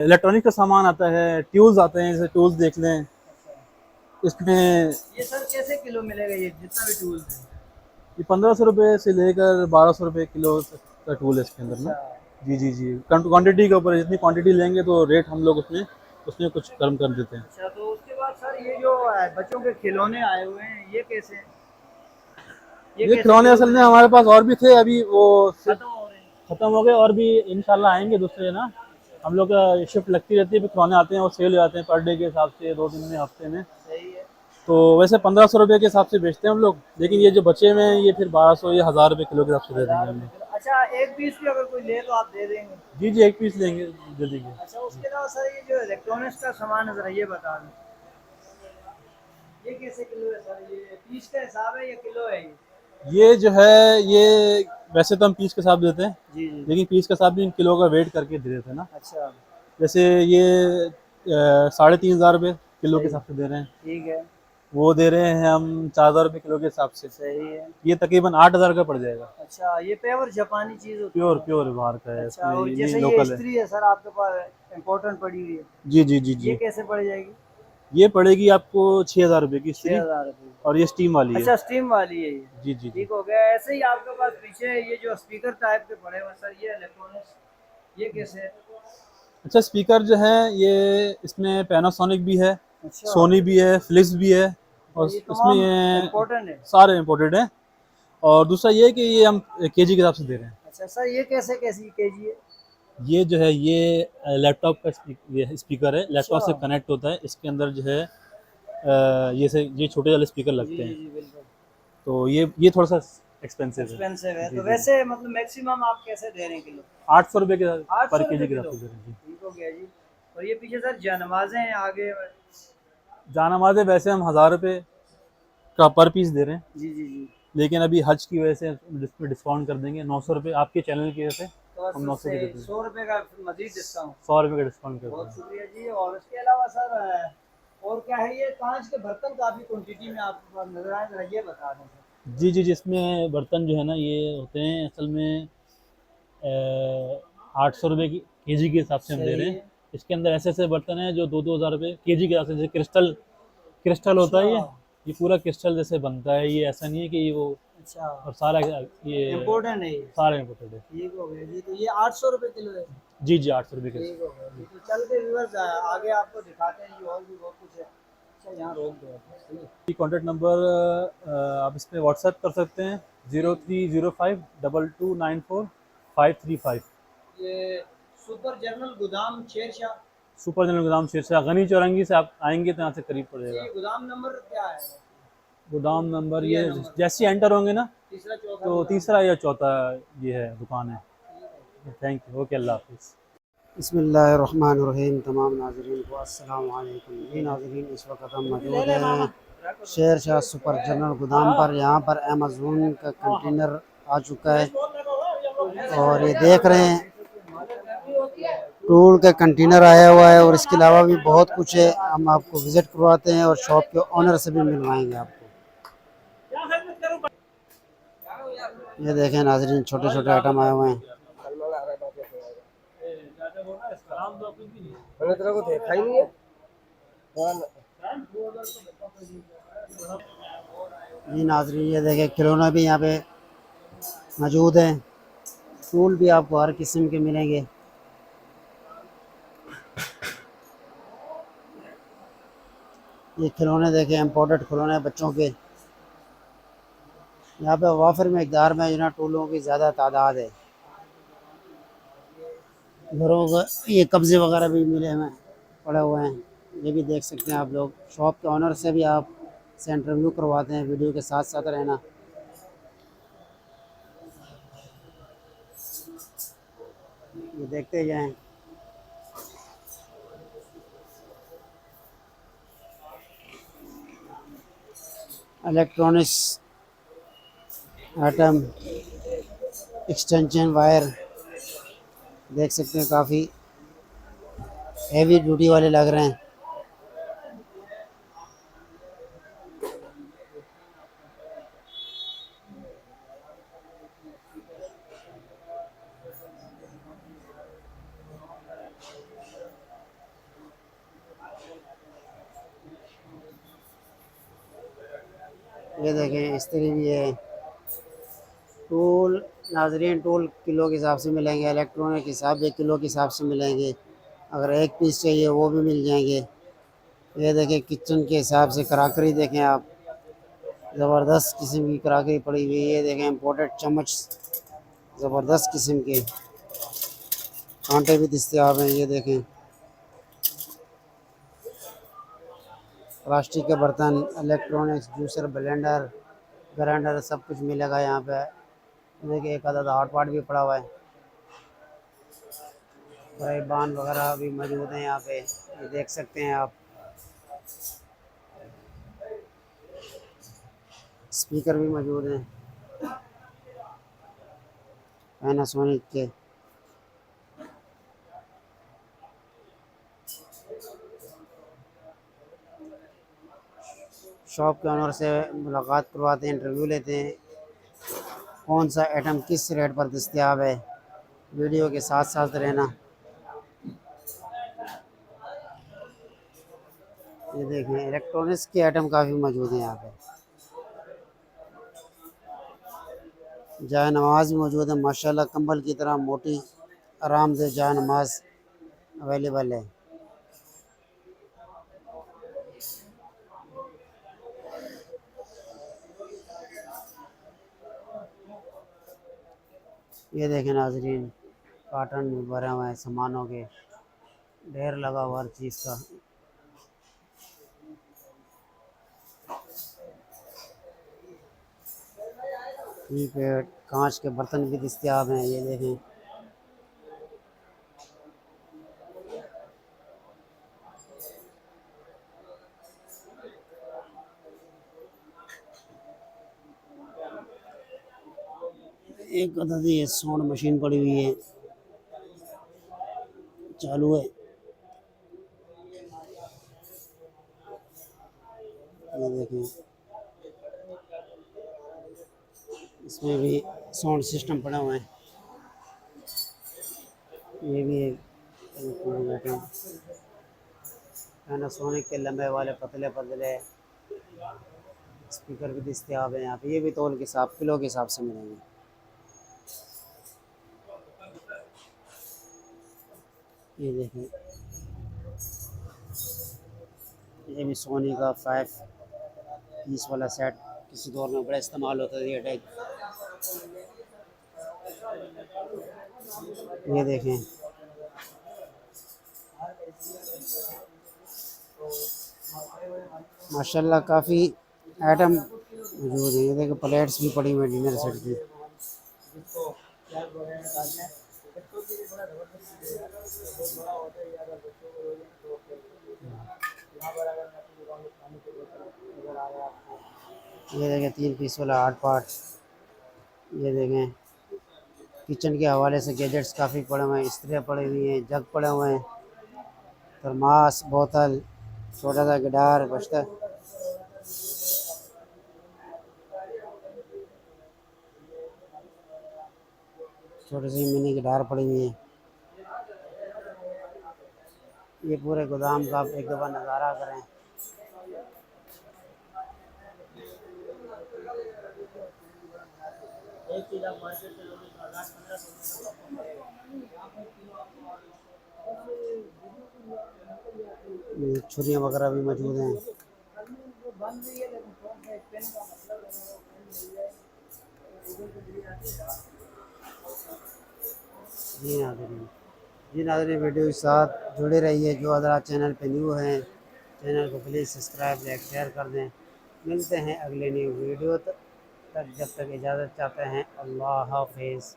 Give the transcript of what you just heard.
Electronic का सामान आता है, ट्यूल्स आते हैं, जैसे टूल्स देख लें इसमें। ये सर कैसे किलो मिलेगा ये जितना भी टूल्स है? ये 1500 रुपये से लेकर 1200 रुपये किलो तक का टूल है इसके अंदर ना। अच्छा। जी जी जी, क्वांटिटी के ऊपर, जितनी क्वांटिटी लेंगे तो रेट हम लोग उसमें उसमें कुछ कम कर देते हैं। अच्छा, तो उसके बाद सर ये जो बच्चों के खिलौने आए हुए हैं ये कैसे हैं? ये ये कैसे खिलौने किलो असल में मिलेंगे? हमारे पास और भी थे, अभी वो सिर्फ खत्म हो रहे हैं। ख़त्म हो गए, और भी इंशाल्लाह आएंगे दूसरे ना। हम लोग का शिफ्ट लगती रहती है, फिर खिलौने आते हैं और सेल हो जाते हैं पर डे के हिसाब से, 2 दिन में, हफ्ते में। सही है। तो वैसे 1500 रुपये के हिसाब से बेचते हैं हम लोग, लेकिन ये जो बचे हुए हैं ये फिर 1200 या 1000 रुपये किलो के हिसाब से दे देंगे 1000 रुपये हमें। किलो। अच्छा, एक पीस भी अगर कोई ले तो आप दे देंगे? जी जी, एक पीस लेंगे, दे देंगे। अच्छा, उसके अलावा सर ये जो इलेक्ट्रॉनिक्स का सामान है ज़रा ये बता दें। ये कैसे किलो है सर? ये पीस का हिसाब है या किलो है ये? ये जो है, ये वैसे तो हम पीस के हिसाब देते हैं, जी जी। लेकिन पीस का हिसाब भी किलो का वेट करके दे देते हैं ना। अच्छा। जैसे ये 3500 रुपये किलो के सही। हिसाब से दे रहे हैं। ठीक है। वो दे रहे हैं हम 4000 रुपये किलो के हिसाब से। सही है। ये तकरीबन 8000 का पड़ जाएगा। अच्छा, ये पेवर जापानी चीज़ होती प्योर है? प्योर बाहर का है, अच्छा, इसमें और ये नहीं जैसे ये लोकल है। स्त्री है सर आपके पास इम्पोर्टेंट पड़ी हुई है, जी जी जी ये जी। कैसे पड़ जाएगी? ये पड़ेगी आपको 6000 रुपये की छः स्त्री, हज़ार रुपये और ये स्टीम वाली है। अच्छा, स्टीम वाली है ये। जी जी जी। ठीक हो गया। ऐसे ही आपके पास पीछे ये जो स्पीकर टाइप के पड़े हुए हैं सर, ये इलेक्ट्रॉनिक्स ये कैसे है? अच्छा, स्पीकर जो है ये, इसमें पैनासोनिक भी है, अच्छा। सोनी भी है, फिलिप्स भी है, अच्छा, और ये इसमें तमाम ये इम्पोर्टेंट है। सारे इम्पोर्टेड हैं। और दूसरा ये है कि ये हम केजी के हिसाब से दे रहे हैं। अच्छा सर, ये कैसे कैसी केजी है? ये जो है, ये लैपटॉप का ये स्पीकर है, अच्छा। लैपटॉप से कनेक्ट होता है, इसके अंदर जो है ये छोटे वाले स्पीकर जी लगते जी हैं। जी बिल्कुल। तो ये थोड़ा सा एक्सपेंसिव है। एक्सपेंसिव है जी तो जी। वैसे मतलब मैक्सिमम आप कैसे दे रहे हैं किलो? 800 रुपये के आठ पर सौ केजी रुपये के हिसाब किलो से दे रहे हैं जी। ठीक हो गया जी। और ये पीछे सर जानमाज़ें हैं आगे। जानामाज़े वैसे हम 1000 रुपये का पर पीस दे रहे हैं, जी जी जी। लेकिन अभी हज की वजह से डिस्काउंट कर देंगे, 900 रुपये आपके चैनल की वजह से तो हम बस 900 उससे के देते हैं। 100 रुपये का मजीद डिस्काउंट। 100 रुपये का डिस्काउंट कर बहुत देंगे। शुक्रिया जी। और इसके अलावा सर और क्या है? ये कांच के बर्तन काफ़ी क्वांटिटी में आपके पास नजर आए, जरा ये बता दें सर। जी जी, जिसमें बर्तन जो है ना, ये होते हैं असल में 800 रुपये की केजी के हिसाब से हम दे रहे सही हैं। है। इसके अंदर ऐसे ऐसे बर्तन हैं जो 2-2 हज़ार रुपये केजी के हिसाब से, जैसे क्रिस्टल क्रिस्टल होता अच्छा। है ये पूरा क्रिस्टल जैसे बनता है, ये ऐसा नहीं है कि ये वो, अच्छा, और सारा ये इम्पोर्टेंट है ये। सारा इम्पोर्टेड है। ठीक हो गया जी। तो ये 800 रुपये किलो है? जी जी, 800 रुपये के। ठीक हो गया जी। तो चल के व्यूअर्स आगे आपको दिखाते हैं जी, और भी बहुत कुछ है। अच्छा, यहाँ रोक दो आप, सही है। कॉन्टैक्ट नंबर आप इस पर व्हाट्सएप कर सकते हैं, जी। 03052294 535। ये सुपर जनरल गोदाम शेरशाह। सुपर जनरल गोदाम शेरशाह गनी चौरंगी से आप आएंगे तो यहाँ से करीब पड़ेगा। ये गोदाम नंबर क्या है? गोदाम नंबर ये ये, नंबर जैसे एंटर होंगे ना, तीसरा चौथा तो गोदाम। तीसरा या चौथा ये है, दुकान है। थैंक यू, ओके, अल्लाह हाफिज़। बिस्मिल्लाहिर्रहमानिर्रहीम। तमाम नाज़रीन को अस्सलाम वालेकुम। जी नाज़रीन, इस वक्त हम मौजूद हैं शेर शाह सुपर जनरल गोदाम पर। यहाँ पर अमेज़न का कंटेनर आ चुका है और ये देख रहे हैं टूल का कंटेनर आया हुआ है, और इसके अलावा भी बहुत कुछ है। हम आपको विज़िट करवाते हैं और शॉप के ऑनर से भी मिलवाएंगे आपको। ये देखें नाज़रीन, छोटे छोटे आइटम आए हुए हैं। मैंने तेरे को देखा ही नहीं है। जी नाज़रीन, ये देखें खिलौना भी यहाँ पे मौजूद है। टूल भी आपको हर किस्म के मिलेंगे। ये खिलौने देखें, इम्पोर्टेड खिलौने बच्चों के। यहाँ पे वाफर मकदार में जना टूलों की ज़्यादा तादाद है। घरों का ये कब्ज़े वगैरह भी मिले हुए हैं, पड़े हुए हैं। ये भी देख सकते हैं आप लोग। शॉप के ऑनर से भी आप से इंटरव्यू करवाते हैं, वीडियो के साथ साथ रहना। ये देखते जाएं। इलेक्ट्रॉनिक्स आइटम, एक्सटेंशन वायर देख सकते हैं, काफ़ी हैवी ड्यूटी वाले लग रहे हैं। ये देखें इस्त्री भी है। टूल नाजरीन, टूल किलो के हिसाब से मिलेंगे, इलेक्ट्रॉनिक हिसाब भी किलो के हिसाब से मिलेंगे। अगर एक पीस चाहिए वो भी मिल जाएंगे। ये देखें किचन के हिसाब से कराकरी देखें आप, ज़बरदस्त किस्म की कराकरी पड़ी हुई है। ये देखें इम्पोर्टेड चम्मच, ज़बरदस्त किस्म के कांटे भी दस्तियाब हैं। ये देखें प्लास्टिक के बर्तन, इलेक्ट्रॉनिक्स, जूसर, ब्लेंडर, ग्राइंडर सब कुछ मिलेगा यहाँ पे। देखिए एक आधा हॉट पॉट भी पड़ा हुआ है। फ्राई पान वगैरह भी मौजूद हैं यहाँ पे, ये देख सकते हैं आप। स्पीकर भी मौजूद हैं पैनासोनिक के। शॉप के ऑनर से मुलाकात करवाते हैं, इंटरव्यू लेते हैं, कौन सा आइटम किस रेट पर दस्तयाब है। वीडियो के साथ साथ रहना। ये देखें इलेक्ट्रॉनिक्स के आइटम काफ़ी मौजूद हैं यहाँ पे। जाय नमाज भी मौजूद है माशाल्लाह, कंबल की तरह मोटी आरामदेह जाय नमाज अवेलेबल है। ये देखें नाजरीन, कार्टन में भरे हुए हैं सामानों के, ढेर लगा हुआ हर चीज़ का। कीपैड, कांच के बर्तन भी दस्तयाब हैं। ये देखें एक अदद ये साउंड मशीन पड़ी हुई है, चालू है। ये देखें इसमें भी साउंड सिस्टम पड़ा हुआ है। ये भी एक पैनासोनिक के लंबे वाले पतले पतले स्पीकर भी दस्तयाब हैं यहाँ पे। ये भी तौल के हिसाब, किलो के हिसाब से मिलेंगे। ये देखें ये भी सोनी का 5 पीस वाला सेट, किसी दौर में बड़ा इस्तेमाल होता था ये टाइप। ये देखें माशाल्लाह काफ़ी आइटम मौजूद है। ये देखें प्लेट्स भी पड़ी हुई हैं डिनर सेट की। ये देखें 3 पीस वाला हॉट पॉट। ये देखें किचन के हवाले से गैजेट्स काफ़ी पड़े हुए हैं, इस्त्रियाँ पड़ी हुई हैं, जग पड़े हुए हैं, थर्मास, बोतल, छोटा सा गिटार बजता। छोटी सी मिनी गिटार पड़ी हुई है। ये पूरे गोदाम का आप एक दफ़ा नज़ारा करें। ये छुरियाँ वगैरह भी मौजूद हैं। जी नाज़रीन वीडियो के साथ जुड़े रहिए। जो हज़रात चैनल पे न्यू हैं चैनल को प्लीज़ सब्सक्राइब लाइक शेयर कर दें। मिलते हैं अगले न्यू वीडियो तक जब तक इजाज़त चाहते हैं। अल्लाह हाफ़िज़।